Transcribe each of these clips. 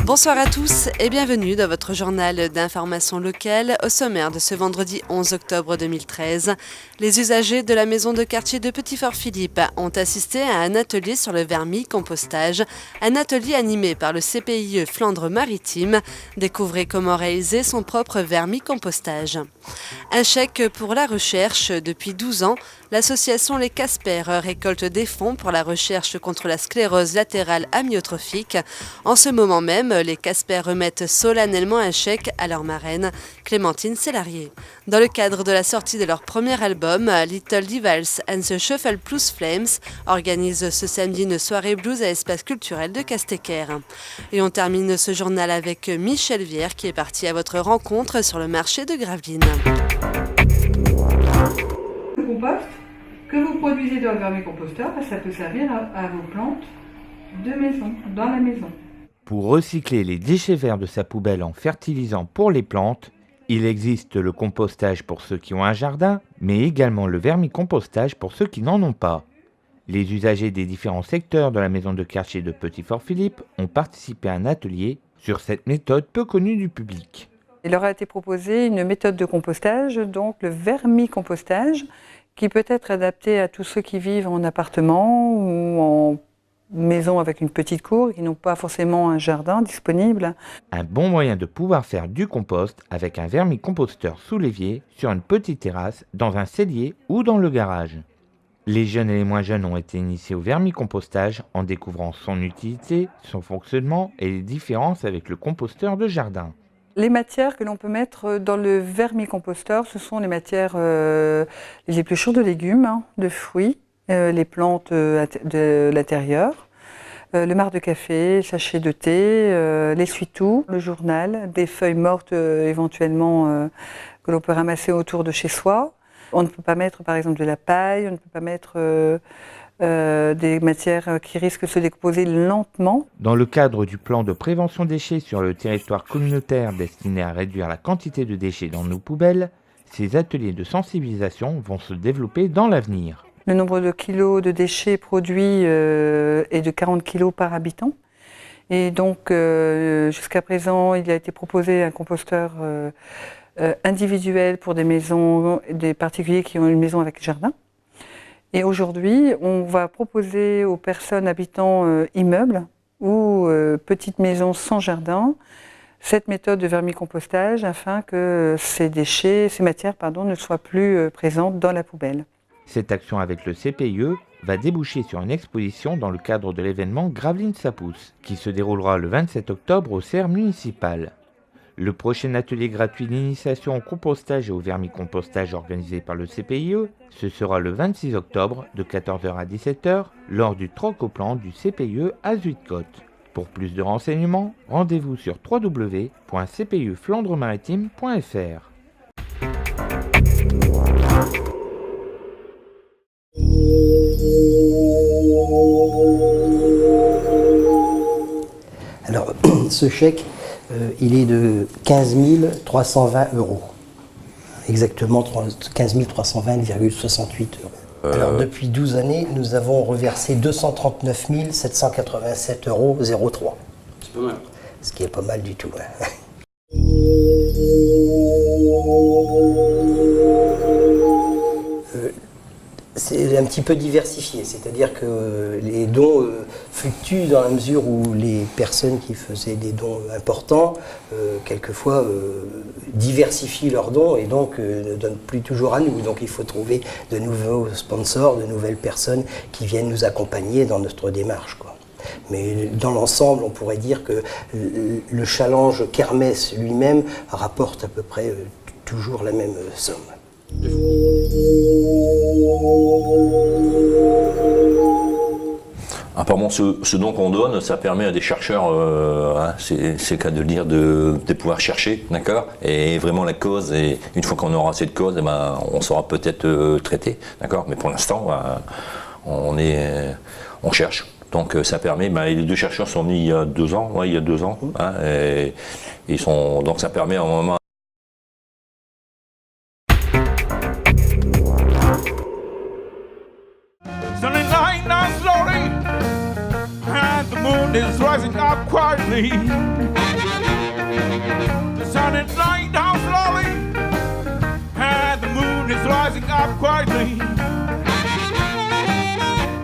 Bonsoir à tous et bienvenue dans votre journal d'information locale. Au sommaire de ce vendredi 11 octobre 2013, les usagers de la maison de quartier de Petit-Fort-Philippe ont assisté à un atelier sur le vermicompostage, un atelier animé par le CPIE Flandre-Maritime. Découvrez comment réaliser son propre vermicompostage. Un chèque pour la recherche. Depuis 12 ans, l'association Les Casper récolte des fonds pour la recherche contre la sclérose latérale amyotrophique. En ce moment même, les Casper remettent solennellement un chèque à leur marraine, Clémentine Sélarié. Dans le cadre de la sortie de leur premier album, Little Devils and the Shuffle Plus Flames organise ce samedi une soirée blues à l'espace culturel de Castecker. Et on termine ce journal avec Michel Vière qui est parti à votre rencontre sur le marché de Gravelines. Le compost que vous produisez dans le vermicomposteur, ça peut servir à vos plantes de maison, dans la maison. Pour recycler les déchets verts de sa poubelle en fertilisant pour les plantes, il existe le compostage pour ceux qui ont un jardin, mais également le vermicompostage pour ceux qui n'en ont pas. Les usagers des différents secteurs de la maison de quartier de Petit-Fort-Philippe ont participé à un atelier sur cette méthode peu connue du public. Il leur a été proposé une méthode de compostage, donc le vermicompostage, qui peut être adapté à tous ceux qui vivent en appartement ou en maison avec une petite cour, qui n'ont pas forcément un jardin disponible. Un bon moyen de pouvoir faire du compost avec un vermicomposteur sous l'évier sur une petite terrasse, dans un cellier ou dans le garage. Les jeunes et les moins jeunes ont été initiés au vermicompostage en découvrant son utilité, son fonctionnement et les différences avec le composteur de jardin. Les matières que l'on peut mettre dans le vermicomposteur, ce sont les matières, les épluchures de légumes, de fruits, les plantes de l'intérieur, le marc de café, le sachet de thé, l'essuie-tout, le journal, des feuilles mortes éventuellement que l'on peut ramasser autour de chez soi. On ne peut pas mettre par exemple de la paille, on ne peut pas mettre des matières qui risquent de se décomposer lentement. Dans le cadre du plan de prévention déchets sur le territoire communautaire destiné à réduire la quantité de déchets dans nos poubelles, ces ateliers de sensibilisation vont se développer dans l'avenir. Le nombre de kilos de déchets produits est de 40 kilos par habitant. Et donc, jusqu'à présent, il a été proposé un composteur individuel pour des maisons, des particuliers qui ont une maison avec jardin. Et aujourd'hui, on va proposer aux personnes habitant immeubles ou petites maisons sans jardin cette méthode de vermicompostage afin que ces matières ne soient plus présentes dans la poubelle. Cette action avec le CPIE va déboucher sur une exposition dans le cadre de l'événement Gravelines ça pousse, qui se déroulera le 27 octobre au CER municipal. Le prochain atelier gratuit d'initiation au compostage et au vermicompostage organisé par le CPIE, ce sera le 26 octobre de 14h à 17h lors du troc au plan du CPIE à Zuidcote. Pour plus de renseignements, rendez-vous sur www.cpieflandremaritime.fr. Alors, ce chèque, il est de 15 320 €. Exactement 15 320,68 €. Alors, depuis 12 années, nous avons reversé 239 787,03 €. C'est pas mal. Ce qui est pas mal du tout. C'est un petit peu diversifié, c'est-à-dire que les dons fluctuent dans la mesure où les personnes qui faisaient des dons importants, quelquefois diversifient leurs dons et donc ne donnent plus toujours à nous. Donc il faut trouver de nouveaux sponsors, de nouvelles personnes qui viennent nous accompagner dans notre démarche, quoi. Mais dans l'ensemble, on pourrait dire que le challenge Kermesse lui-même rapporte à peu près toujours la même somme. Apparemment, ce don qu'on donne, ça permet à des chercheurs, c'est le cas de le dire, de pouvoir chercher, d'accord, et vraiment la cause, et une fois qu'on aura cette cause, on saura peut-être traiter, d'accord, mais pour l'instant, on cherche. Donc ça permet, les deux chercheurs sont venus il y a 2 ans, et donc ça permet à un moment moon is rising up quietly. The sun is lying down slowly, and the moon is rising up quietly.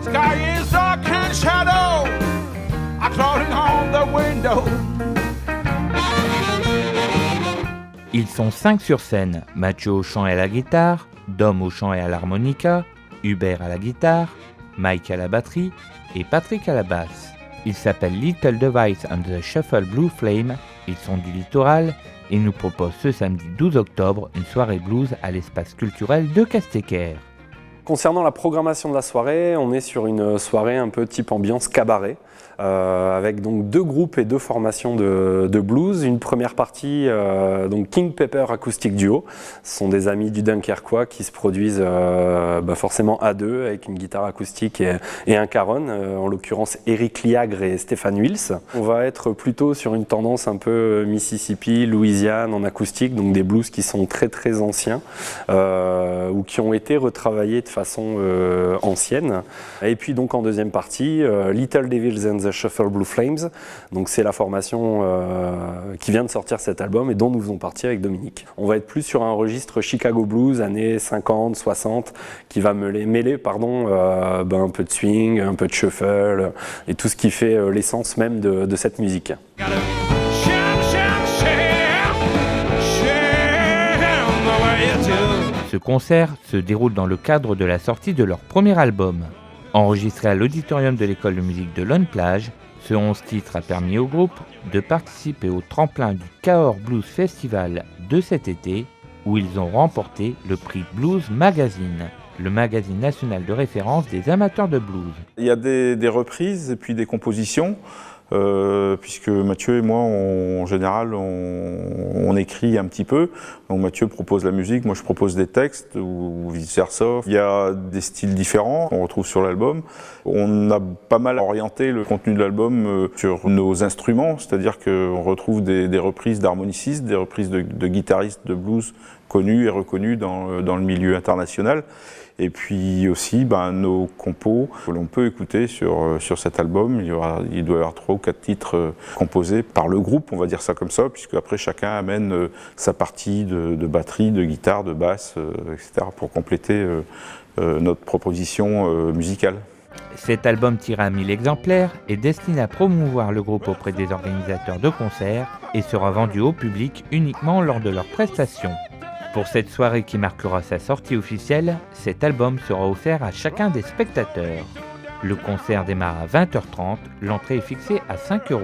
Sky is dark and shadow are closing on the window. Ils sont 5 sur scène, Mathieu au chant et à la guitare, Dom au chant et à l'harmonica, Hubert à la guitare, Mike à la batterie et Patrick à la basse. Ils s'appellent Little Device and the Shuffle Blue Flame, ils sont du littoral et nous proposent ce samedi 12 octobre une soirée blues à l'espace culturel de Castéquer. Concernant la programmation de la soirée, on est sur une soirée un peu type ambiance cabaret, avec donc 2 groupes et 2 formations de blues. Une première partie, donc King Pepper Acoustic Duo. Ce sont des amis du Dunkerquois qui se produisent forcément à 2 avec une guitare acoustique et un caron, en l'occurrence Eric Liagre et Stéphane Wills. On va être plutôt sur une tendance un peu Mississippi, Louisiane en acoustique, donc des blues qui sont très très anciens ou qui ont été retravaillés de façon ancienne. Et puis donc en deuxième partie, Little Devils and the Shuffle Blue Flames. Donc c'est la formation qui vient de sortir cet album et dont nous faisons partie avec Dominique. On va être plus sur un registre Chicago Blues années 50, 60 qui va mêler un peu de swing, un peu de shuffle et tout ce qui fait l'essence même de cette musique. Ce concert se déroule dans le cadre de la sortie de leur premier album. Enregistré à l'auditorium de l'école de musique de Lonne-Plage, ce 11 titres a permis au groupe de participer au tremplin du Cahors Blues Festival de cet été, où ils ont remporté le prix Blues Magazine, le magazine national de référence des amateurs de blues. Il y a des reprises et puis des compositions. Puisque Mathieu et moi, en général, on écrit un petit peu. Donc Mathieu propose la musique, moi je propose des textes ou vice-versa. Il y a des styles différents qu'on retrouve sur l'album. On a pas mal orienté le contenu de l'album sur nos instruments, c'est-à-dire qu'on retrouve des reprises d'harmonicistes, des reprises de guitaristes de blues connus et reconnus dans le milieu international. Et puis aussi nos compos que l'on peut écouter sur cet album. Il doit y avoir 3 ou 4 titres composés par le groupe, on va dire ça comme ça, puisque après chacun amène sa partie de batterie, de guitare, de basse, etc. pour compléter notre proposition musicale. Cet album tiré à 1000 exemplaires est destiné à promouvoir le groupe auprès des organisateurs de concerts et sera vendu au public uniquement lors de leurs prestations. Pour cette soirée qui marquera sa sortie officielle, cet album sera offert à chacun des spectateurs. Le concert démarre à 20h30, l'entrée est fixée à 5 €.